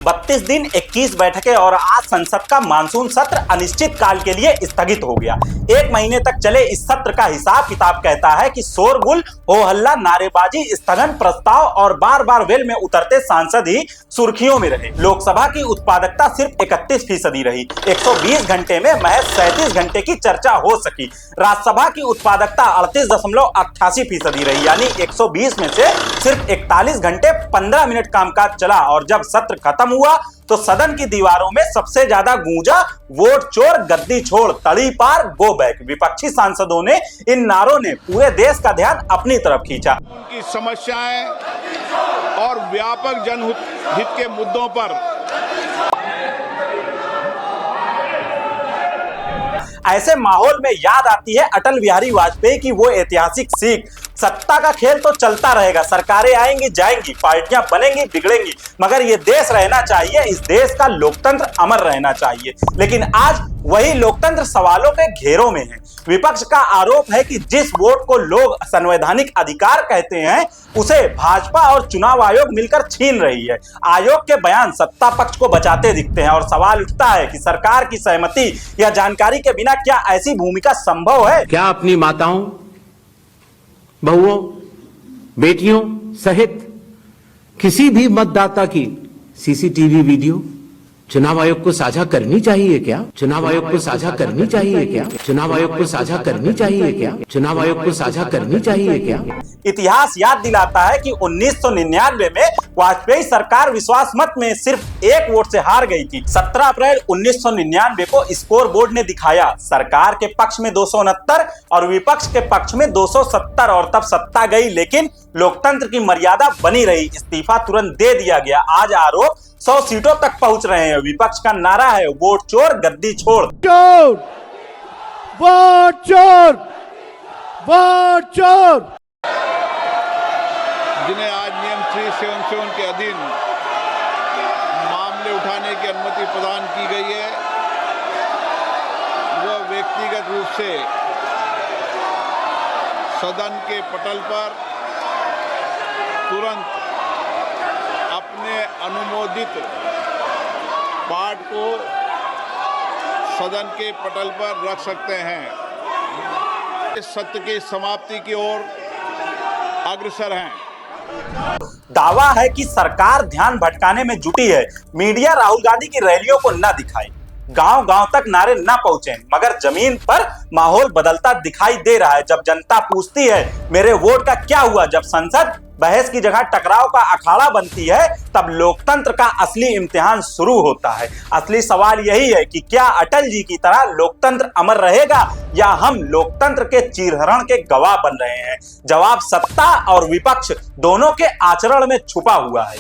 32 दिन 21 बैठकें और आज संसद का मानसून सत्र अनिश्चित काल के लिए स्थगित हो गया। एक महीने तक चले इस सत्र का हिसाब किताब कहता है कि शोरगुल, हो हल्ला, नारेबाजी, स्थगन प्रस्ताव और बार बार वेल में उतरते सांसद ही सुर्खियों में रहे। लोकसभा की उत्पादकता सिर्फ 31% रही। 120 घंटे में महज 37 घंटे की चर्चा हो सकी। राज्यसभा की उत्पादकता 38.88% रही, यानी 120 में से सिर्फ 41 घंटे 15 मिनट कामकाज चला। और जब सत्र खत्म हुआ तो सदन की दीवारों में सबसे ज्यादा गूंजा वोट चोर, गद्दी छोड़, तड़ी पार, गो बैक। विपक्षी सांसदों ने इन नारों ने पूरे देश का ध्यान अपनी तरफ खींचा। उनकी समस्याएं और व्यापक जनहित के मुद्दों पर ऐसे माहौल में याद आती है अटल बिहारी वाजपेयी की वो ऐतिहासिक सीख, सत्ता का खेल तो चलता रहेगा, सरकारें आएंगी जाएंगी, पार्टियां बनेंगी बिगड़ेंगी, मगर ये देश रहना चाहिए, इस देश का लोकतंत्र अमर रहना चाहिए। लेकिन आज वही लोकतंत्र सवालों के घेरों में है। विपक्ष का आरोप है कि जिस वोट को लोग संवैधानिक अधिकार कहते हैं उसे भाजपा और चुनाव आयोग मिलकर छीन रही है। आयोग के बयान सत्ता पक्ष को बचाते दिखते हैं और सवाल उठता है कि सरकार की सहमति या जानकारी के बिना क्या ऐसी भूमिका संभव है? क्या अपनी माताओं, बहुओं, बेटियों सहित किसी भी मतदाता की सीसीटीवी वीडियो चुनाव आयोग को साझा करनी चाहिए क्या? चुनाव आयोग को साझा करनी चाहिए क्या? चुनाव आयोग को साझा करनी चाहिए क्या? चुनाव आयोग को साझा करनी चाहिए क्या? इतिहास याद दिलाता है कि 1999 में वाजपेयी सरकार विश्वास मत में सिर्फ एक वोट से हार गई थी। 17 अप्रैल 1999 को स्कोर बोर्ड ने दिखाया, सरकार के पक्ष में 269 और विपक्ष के पक्ष में 270, और तब सत्ता गई, लेकिन लोकतंत्र की मर्यादा बनी रही। इस्तीफा तुरंत दे दिया गया। आज आरोप 100 सीटों तक पहुंच रहे हैं। विपक्ष का नारा है वोट चोर, गद्दी छोड़। चोर, वोट चोर, वोट चोर। जिन्हें आज नियम 377 के अधीन मामले उठाने की अनुमति प्रदान की गई है, वह व्यक्तिगत रूप से सदन के पटल पर तुरंत अपने अनुमोदित पाठ को सदन के पटल पर रख सकते हैं। इस सत्र की समाप्ति की ओर अग्रसर हैं। दावा है कि सरकार ध्यान भटकाने में जुटी है। मीडिया राहुल गांधी की रैलियों को न दिखाए, गांव गांव तक नारे न पहुंचे, मगर जमीन पर माहौल बदलता दिखाई दे रहा है। जब जनता पूछती है मेरे वोट का क्या हुआ, जब संसद बहस की जगह टकराव का अखाड़ा बनती है, तब लोकतंत्र का असली इम्तिहान शुरू होता है। असली सवाल यही है कि क्या अटल जी की तरह लोकतंत्र अमर रहेगा या हम लोकतंत्र के चीरहरण के गवाह बन रहे हैं? जवाब सत्ता और विपक्ष दोनों के आचरण में छुपा हुआ है।